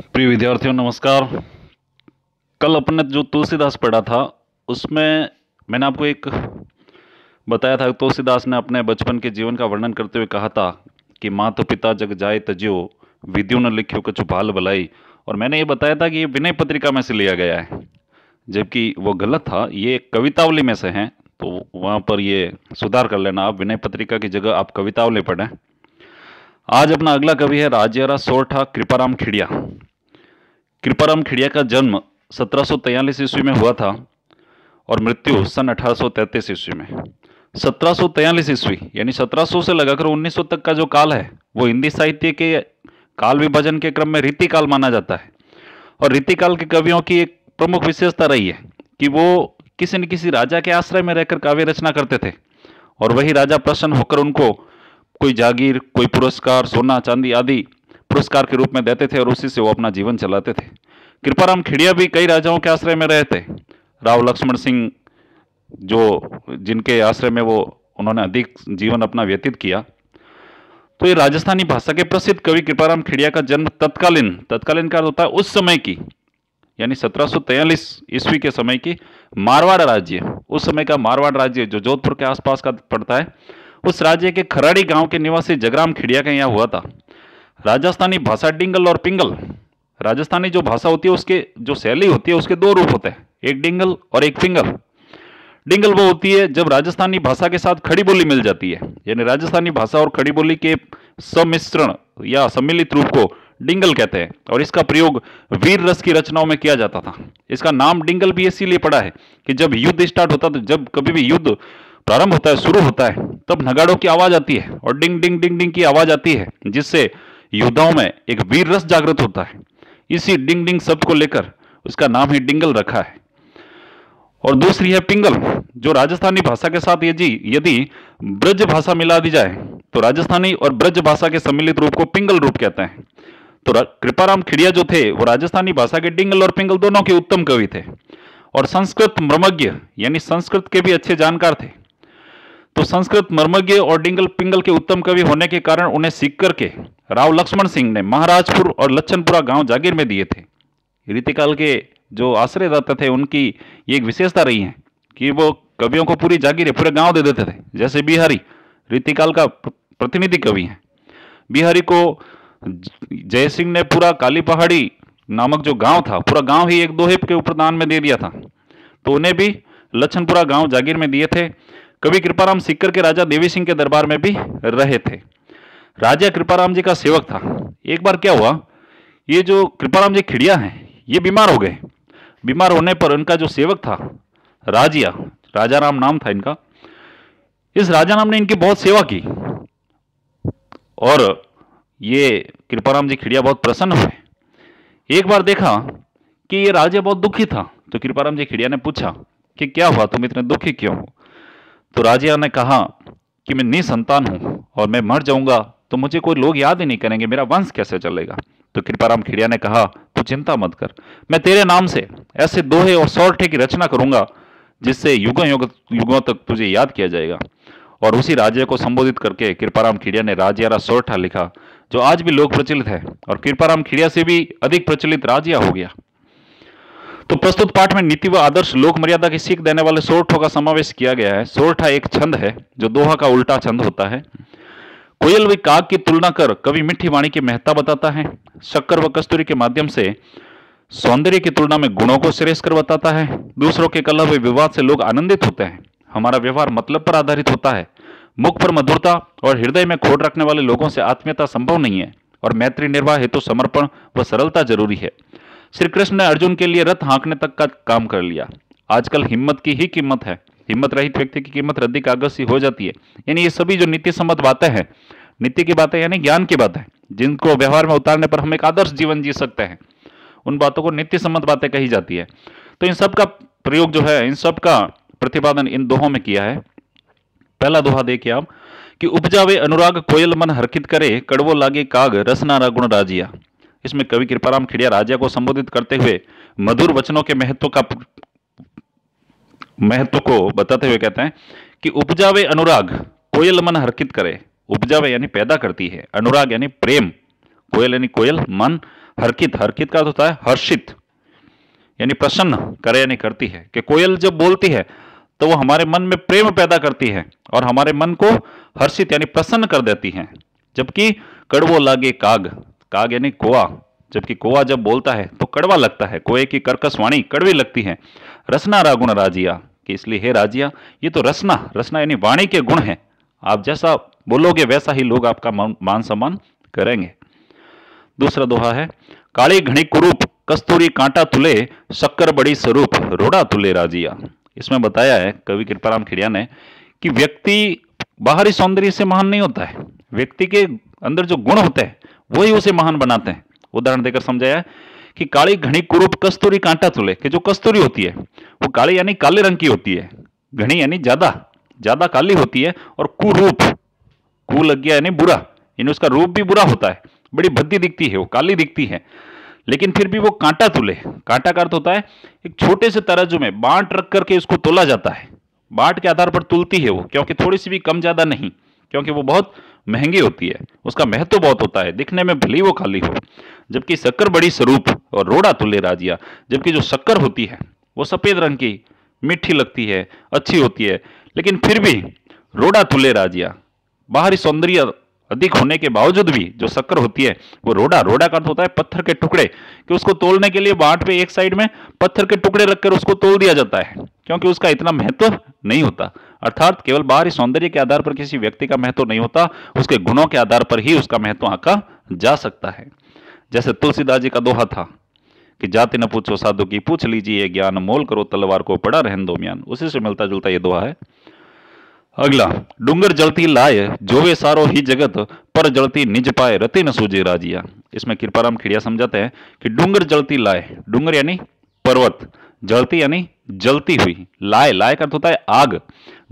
प्रिय विद्यार्थियों नमस्कार। कल अपन ने जो तुलसीदास पढ़ा था उसमें मैंने आपको एक बताया था। तुलसीदास ने अपने बचपन के जीवन का वर्णन करते हुए कहा था कि माता पिता जग जाय तज्यो, विद्यु न लिख्यो कछु भाल भलाई। और मैंने ये बताया था कि ये विनय पत्रिका में से लिया गया है, जबकि वो गलत था। ये कवितावली में से हैं, तो वहाँ पर ये सुधार कर लेना। आप विनय पत्रिका की जगह आप कवितावली पढ़ें। आज अपना अगला कवि है राजयारा सोरठा कृपाराम खिड़िया। कृपाराम खिड़िया का जन्म 1743 ईस्वी में हुआ था और मृत्यु सन 1833 ईस्वी में। 1743 ईस्वी यानी 1700 से लगाकर 1900 तक का जो काल है वो हिंदी साहित्य के काल विभाजन के क्रम में रीतिकाल माना जाता है। और रीतिकाल के कवियों की एक प्रमुख विशेषता रही है कि वो किसी न किसी राजा के आश्रय में रहकर काव्य रचना करते थे और वही राजा प्रसन्न होकर उनको कोई जागीर, कोई पुरस्कार, सोना चांदी आदि पुरस्कार के रूप में देते थे और उसी से वो अपना जीवन चलाते थे। कृपाराम खिड़िया भी कई राजाओं के आश्रय में रहे थे। राव लक्ष्मण सिंह जो जिनके आश्रय में वो उन्होंने अधिक जीवन अपना व्यतीत किया। तो ये राजस्थानी भाषा के प्रसिद्ध कवि कृपाराम खिड़िया का जन्म तत्कालीन का होता है उस समय की, यानी 1743 ईस्वी के समय की मारवाड़ राज्य, उस समय का मारवाड़ राज्य जो जोधपुर के आसपास का पड़ता है, उस राज्य के खराड़ी गांव के निवासी जगराम खिड़िया का यहाँ हुआ था। राजस्थानी भाषा डिंगल और पिंगल, राजस्थानी जो भाषा होती है उसके जो शैली होती है उसके दो रूप होते हैं, एक डिंगल और एक पिंगल। डिंगल वो होती है जब राजस्थानी भाषा के साथ खड़ी बोली मिल जाती है, यानी राजस्थानी भाषा और खड़ी बोली के सम्मिश्रण या सम्मिलित रूप को डिंगल कहते हैं। और इसका प्रयोग वीर रस की रचनाओं में किया जाता था। इसका नाम डिंगल भी इसीलिए पड़ा है कि जब युद्ध स्टार्ट होता है, जब कभी भी युद्ध प्रारंभ होता है, शुरू होता है, तब नगाड़ों की आवाज आती है और डिंग डिंग डिंग डिंग की आवाज आती है, जिससे योद्धाओं में एक वीर रस जागृत होता है। इसी डिंग डिंग शब्द को लेकर उसका नाम ही डिंगल रखा है। और दूसरी है पिंगल, जो राजस्थानी भाषा के साथ यदि ब्रज भाषा मिला दी जाए तो राजस्थानी और ब्रज भाषा के सम्मिलित रूप को पिंगल रूप कहते हैं। तो कृपाराम खिड़िया जो थे वो राजस्थानी भाषा के डिंगल और पिंगल दोनों के उत्तम कवि थे और संस्कृत मर्मज्ञ यानी संस्कृत के भी अच्छे जानकार थे। तो संस्कृत मर्मज्ञ और डिंगल पिंगल के उत्तम कवि होने के कारण उन्हें सीख करके राव लक्ष्मण सिंह ने महाराजपुर और लच्छनपुरा गांव जागीर में दिए थे। रीतिकाल के जो आश्रयदाता थे उनकी ये एक विशेषता रही है कि वो कवियों को पूरी जागीरें पूरे गांव दे देते थे। जैसे बिहारी रीतिकाल का प्रतिनिधि कवि है। बिहारी को जय सिंह ने पूरा काली पहाड़ी नामक जो गांव था, पूरा गांव ही एक दोहे के ऊपर दान में दे दिया था। तो उन्हें भी लच्छनपुरा गांव जागीर में दिए थे। कवि कृपाराम सीकर के राजा देवी सिंह के दरबार में भी रहे थे। राजा कृपाराम जी का सेवक था। एक बार क्या हुआ, ये जो कृपाराम जी खिड़िया हैं ये बीमार हो गए। बीमार होने पर उनका जो सेवक था राजिया, राजा राम नाम था इनका, इस राजा राम ने इनकी बहुत सेवा की और ये कृपाराम जी खिड़िया बहुत प्रसन्न हुए। एक बार देखा कि ये राजा बहुत दुखी था, तो कृपाराम जी खिड़िया ने पूछा कि क्या हुआ, तुम इतने दुखी क्यों हो। तो राजिया ने कहा कि मैं निसंतान हूं और मैं मर जाऊंगा तो मुझे कोई लोग याद ही नहीं करेंगे, मेरा वंश कैसे चलेगा। तो कृपाराम खिड़िया ने कहा तू चिंता मत कर, मैं तेरे नाम से ऐसे दोहे और सोरठे की रचना करूंगा जिससे युगों तक तुझे याद किया जाएगा। और उसी राज्य को संबोधित करके कृपाराम खिड़िया ने राजयारा सोरठा लिखा, जो आज भी लोक प्रचलित है और कृपाराम खिड़िया से भी अधिक प्रचलित राजिया हो गया। तो प्रस्तुत पाठ में नीति व आदर्श लोक मर्यादा की सीख देने वाले सोरठों का समावेश किया गया है। सोरठा एक छंद है जो दोहा का उल्टा छंद होता है। कोयल व काग की तुलना कर कवि मीठी वाणी की महत्ता बताता है। शक्कर व कस्तूरी के माध्यम से सौंदर्य की तुलना में गुणों को श्रेष्ठ कर बताता है। दूसरों के कलह व विवाद से लोग आनंदित होते हैं। हमारा व्यवहार मतलब पर आधारित होता है। मुख पर मधुरता और हृदय में खोट रखने वाले लोगों से आत्मीयता संभव नहीं है और मैत्री निर्वाह हेतु समर्पण व सरलता जरूरी है। श्री कृष्ण ने अर्जुन के लिए रथ हाँकने तक का काम कर लिया। आजकल हिम्मत की ही कीमत है। हिम्मत रहित व्यक्ति की कीमत रद्दी कागज सी हो जाती है। यानी ये सभी जो नीति सम्मत बातें हैं, नीति की बातें यानी ज्ञान की बातें, जिनको व्यवहार में उतारने पर हम एक आदर्श जीवन जी सकते हैं, उन बातों को नीति सम्मत बातें कही जाती है। तो इन सब का प्रयोग जो है, इन सब का प्रतिपादन इन दोहों में किया है। पहला दोहा देखिए आप कि उपजावे अनुराग कोयल मन हर्षित करे, कड़वो लागे काग रसनारा गुण राजिया। इसमें कवि कृपाराम खिड़िया राजा को संबोधित करते हुए मधुर वचनों के महत्व को बताते हुए कहते हैं कि उपजावे अनुराग कोयल मन हर्षित करे। उपजावे यानी पैदा करती है, अनुराग यानी प्रेम, कोयल यानी कोयल, मन, हर्षित, हर्षित का अर्थ होता है हर्षित यानी प्रसन्न करे यानी करती है, कि कोयल जब बोलती है तो वो हमारे मन में प्रेम पैदा करती है और हमारे मन को हर्षित यानी प्रसन्न कर देती है। जबकि कड़वो लागे काग, काग यानी कोआ, जबकि कोआ जब बोलता है तो कड़वा लगता है, कोए की कर्कश वाणी कड़वी लगती है। रसना रागुण राजिया, कि इसलिए हे राजिया, ये तो रसना, रसना यानी वाणी के गुण हैं, आप जैसा बोलोगे वैसा ही लोग आपका मान सम्मान करेंगे। दूसरा दोहा है, काली घनी कुरूप कस्तूरी कांटा तुले, शक्कर बड़ी स्वरूप रोड़ा तुले राजिया। इसमें बताया है कवि कृपाराम खिड़िया ने कि व्यक्ति बाहरी सौंदर्य से महान नहीं होता है, व्यक्ति के अंदर जो गुण होते हैं वही उसे महान बनाते हैं। उदाहरण देकर समझाया है कि काली घनी कुरूप कस्तूरी कांटा तुले, कि जो कस्तूरी होती है वो काली यानी काले रंग की होती है, घनी यानी ज्यादा ज्यादा काली होती है, और कुरूप, कु लग गया यानी बुरा, यानी उसका रूप भी बुरा होता है, बड़ी भद्दी दिखती है, वो काली दिखती है, लेकिन फिर भी वो कांटा तुले। कांटा का अर्थ होता है एक छोटे से तराजू में बांट रख करके उसको तोला जाता है, बांट के आधार पर तुलती है वो, क्योंकि थोड़ी सी भी कम ज्यादा नहीं, क्योंकि वो बहुत महंगी होती है, उसका महत्व बहुत होता है, दिखने में भली वो खाली हो। जबकि शक्कर बड़ी स्वरूप और रोड़ा तुले राजिया, जबकि जो शक्कर होती है वो सफेद रंग की मीठी लगती है, अच्छी होती है, लेकिन फिर भी रोड़ा तुले राजिया, बाहरी सौंदर्य अधिक होने के बावजूद भी जो शक्कर होती है वो रोड़ा, रोड़ा का अर्थ होता है पत्थर के टुकड़े, कि उसको तोलने के लिए बाट पे एक साइड में पत्थर के टुकड़े रखकर उसको तोल दिया जाता है, क्योंकि उसका इतना महत्व नहीं होता। अर्थात केवल बाहरी सौंदर्य के आधार पर किसी व्यक्ति का महत्व नहीं होता, उसके गुणों के आधार पर ही उसका महत्व आंका जा सकता है। जैसे तुलसीदास जी का दोहा था कि जाति न पूछो साधु की, पूछ लीजिए ज्ञान, मोल करो तलवार को, पड़ा रहन दो म्यान, उसी से मिलता जुलता ये दोहा है। अगला, डूंगर जलती लाए जोवे सारो ही जगत, पर जलती निज पाए रति न सूझे राजिया। इसमें कृपाराम खिड़िया समझाते हैं कि डूंगर जलती लाए, डूंगर यानी पर्वत, जलती यानी जलती हुई, लाए, लाए का अर्थ होता है आग,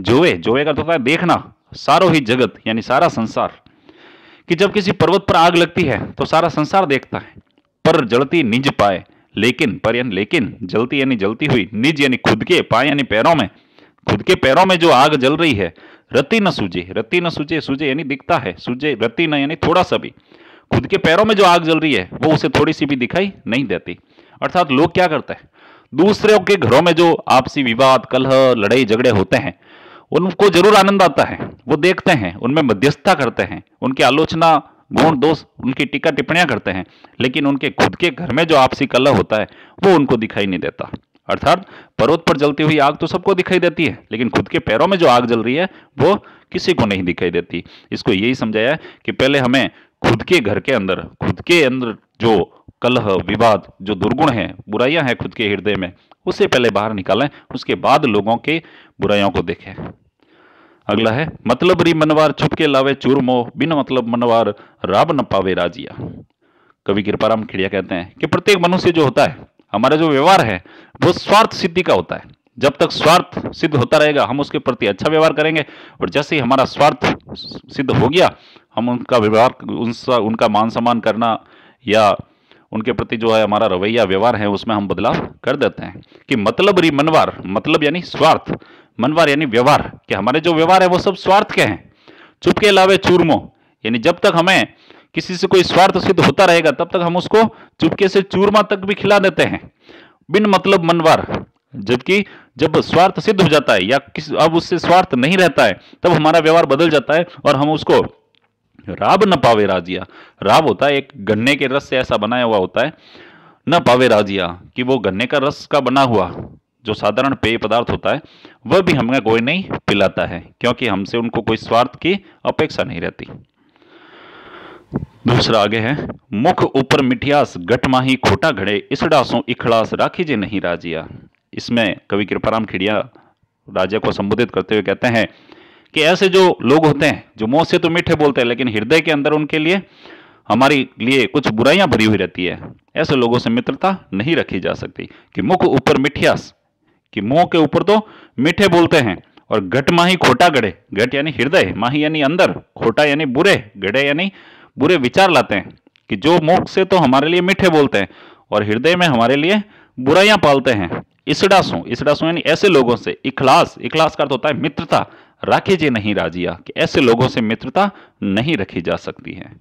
जोवे, जोवे का अर्थ होता है देखना, सारो ही जगत यानी सारा संसार, कि जब किसी पर्वत पर आग लगती है तो सारा संसार देखता है। पर जलती निज पाए, लेकिन, पर यानी लेकिन, जलती यानी जलती हुई, निज यानी खुद के, पाए यानी पैरों में, खुद के पैरों में जो आग जल रही है, रति न सूझे, रति न सूझे, सूझे यानी दिखता है, सूझे, रति न यानी थोड़ा सा भी, खुद के पैरों में जो आग जल रही है वो उसे थोड़ी सी भी दिखाई नहीं देती। अर्थात लोग क्या करते हैं, दूसरों के घरों में जो आपसी विवाद, कलह, लड़ाई झगड़े होते हैं उनको जरूर आनंद आता है, वो देखते हैं, उनमें मध्यस्थता करते हैं, उनकी आलोचना, गुण दोष, उनकी टीका टिप्पणियां करते हैं, लेकिन उनके खुद के घर में जो आपसी कलह होता है वो उनको दिखाई नहीं देता। अर्थात पर्वत पर जलती हुई आग तो सबको दिखाई देती है, लेकिन खुद के पैरों में जो आग जल रही है वो किसी को नहीं दिखाई देती। इसको यही समझाया है कि पहले हमें खुद के घर के अंदर, खुद के अंदर जो कलह, विवाद, जो दुर्गुण है, बुराइयां हैं खुद के हृदय में, उसे पहले बाहर निकालें, उसके बाद लोगों के बुराइयों को देखें। अगला है, मतलब री मनवार छुपके लावे चूरमो, बिन मतलब मनवार राब न पावे राजिया। कवि कृपाराम खिड़िया कहते हैं कि प्रत्येक मनुष्य जो होता है, हमारा जो व्यवहार है वो स्वार्थ सिद्धि का होता है। जब तक स्वार्थ सिद्ध होता रहेगा हम उसके प्रति अच्छा व्यवहार करेंगे, और जैसे ही हमारा स्वार्थ सिद्ध हो गया हम उनका व्यवहार, उनका मान सम्मान करना या उनके प्रति जो है हमारा रवैया, व्यवहार है, उसमें हम बदलाव कर देते हैं। कि मतलब री मनवार, मतलब यानी स्वार्थ, मनवार यानी व्यवहार, कि हमारे जो व्यवहार है वो सब स्वार्थ के हैं। चुपके लावे चूरमो, यानी जब तक हमें किसी से कोई स्वार्थ सिद्ध होता रहेगा तब तक हम उसको चुपके से चूरमा तक भी खिला देते हैं। बिन मतलब मनवार, जबकि जब स्वार्थ सिद्ध हो जाता है या अब उससे स्वार्थ नहीं रहता है तब हमारा व्यवहार बदल जाता है और हम उसको राब न पावे राजिया, राब होता है एक गन्ने के रस से ऐसा बनाया हुआ होता है, न पावे राजिया, कि वो गन्ने का रस का बना हुआ जो साधारण पेय पदार्थ होता है वह भी हमें कोई नहीं पिलाता है, क्योंकि हमसे उनको कोई स्वार्थ की अपेक्षा नहीं रहती। दूसरा आगे है, मुख ऊपर मिठियास गट माही खोटा घड़े, इसड़ासों इखड़ास राखी जे नहीं राजिया। इसमें कवि कृपाराम खिड़िया राजा को संबोधित करते हुए कहते हैं कि ऐसे जो लोग होते हैं जो मुंह से तो मीठे बोलते हैं लेकिन हृदय के अंदर उनके लिए, हमारी लिए कुछ बुराइयां भरी हुई रहती है, ऐसे लोगों से मित्रता नहीं रखी जा सकती। कि मुख ऊपर मिठियास, कि मुंह के ऊपर तो मीठे बोलते हैं, और घट माही खोटा गड़े, घट यानी हृदय, माही यानी अंदर, खोटा यानी बुरे, गड़े यानी बुरे विचार लाते हैं, कि जो मुख से तो हमारे लिए मीठे बोलते हैं और हृदय में हमारे लिए बुराइयां पालते हैं। इसड़ासों, इसड़ासों यानी ऐसे लोगों से, इखलास, इखलास का अर्थ होता है मित्रता, राखी जी नहीं राजिया, कि ऐसे लोगों से मित्रता नहीं रखी जा सकती है।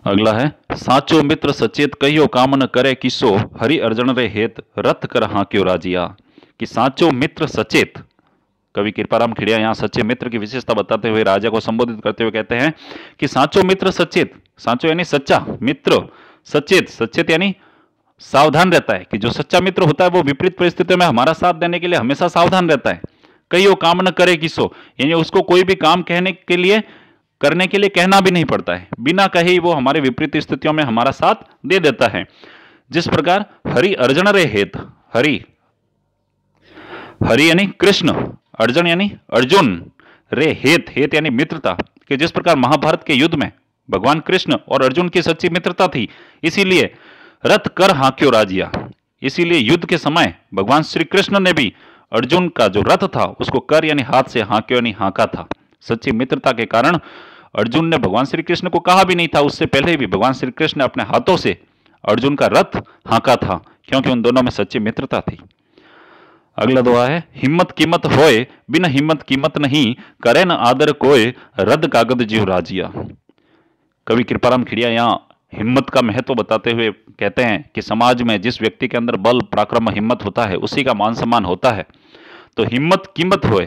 अगला है, साचो मित्र सचेत कहियो काम न करे किसो हरि अर्जन रे हेत रथ कर हाँ क्यों राजिया। कि साचो मित्र सचेत, कवि कृपाराम खिड़िया यहाँ सच्चे मित्र की विशेषता बताते हुए राजा को संबोधित करते हुए कहते हैं कि साचो मित्र सचेत, साचो यानी सच्चा, मित्र सचेत, सचेत यानी सावधान रहता है। कि जो सच्चा मित्र होता है वो विपरीत परिस्थितियों में हमारा साथ देने के लिए हमेशा सावधान रहता है। कई वो काम न करे किसो, यानी उसको कोई भी काम करने के लिए कहना भी नहीं पड़ता है, बिना कहे ही वो हमारे विपरीत स्थितियों में हमारा साथ दे देता है। जिस प्रकार हरि अर्जुन रे हेत, हरि हरि यानी कृष्ण, अर्जुन यानी अर्जुन, रे हेत, हेत यानी मित्रता। कि जिस प्रकार महाभारत के युद्ध में भगवान कृष्ण और अर्जुन की सच्ची मित्रता थी, इसीलिए रथ कर हांक्यो राजिया, इसीलिए युद्ध के समय भगवान श्री कृष्ण ने भी अर्जुन का जो रथ था उसको कर यानी हाथ से हांक्यो यानी हांका था। सच्ची मित्रता के कारण अर्जुन ने भगवान श्री कृष्ण को कहा भी नहीं था, उससे पहले भी भगवान श्री कृष्ण ने अपने हाथों से अर्जुन का रथ हांका था, क्योंकि उन दोनों में सच्ची मित्रता थी। अगला दुआ है, हिम्मत कीमत होए बिना हिम्मत कीमत नहीं करे न आदर कोय रद्द कागद जीव राजिया। कवि कृपाराम खिड़िया यहाँ हिम्मत का महत्व बताते हुए कहते हैं कि समाज में जिस व्यक्ति के अंदर बल पराक्रम हिम्मत होता है उसी का मान सम्मान होता है। तो हिम्मत कीमत होए,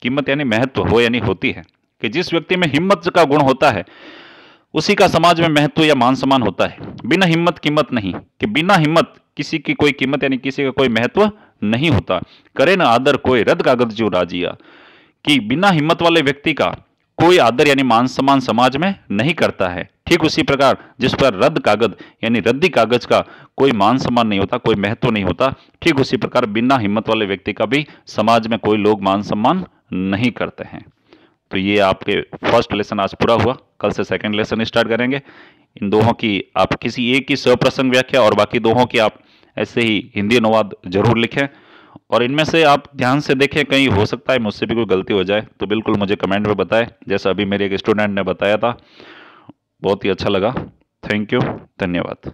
कीमत यानी महत्व, हो यानी होती है। कि जिस व्यक्ति में हिम्मत का गुण होता है उसी का समाज में महत्व या मान सम्मान होता है। बिना हिम्मत कीमत नहीं, कि बिना हिम्मत किसी की कोई कीमत यानी किसी का कोई महत्व नहीं होता। करे न आदर कोई रद्द कागज जो राजिया, कि बिना हिम्मत वाले व्यक्ति का कोई आदर यानी मान सम्मान समाज में नहीं करता है। ठीक उसी प्रकार जिस पर रद्द कागज यानी रद्दी कागज का कोई मान सम्मान नहीं होता, कोई महत्व नहीं होता, ठीक उसी प्रकार बिना हिम्मत वाले व्यक्ति का भी समाज में कोई लोग मान सम्मान नहीं करते हैं। तो ये आपके फर्स्ट लेसन आज पूरा हुआ। कल से सेकंड लेसन स्टार्ट करेंगे। इन दोहों की आप किसी एक की सप्रसंग व्याख्या और बाकी दोहों की आप ऐसे ही हिंदी अनुवाद जरूर लिखें, और इनमें से आप ध्यान से देखें, कहीं हो सकता है मुझसे भी कोई गलती हो जाए तो बिल्कुल मुझे कमेंट में बताएं, जैसा अभी मेरे एक स्टूडेंट ने बताया था। बहुत ही अच्छा लगा। थैंक यू, धन्यवाद।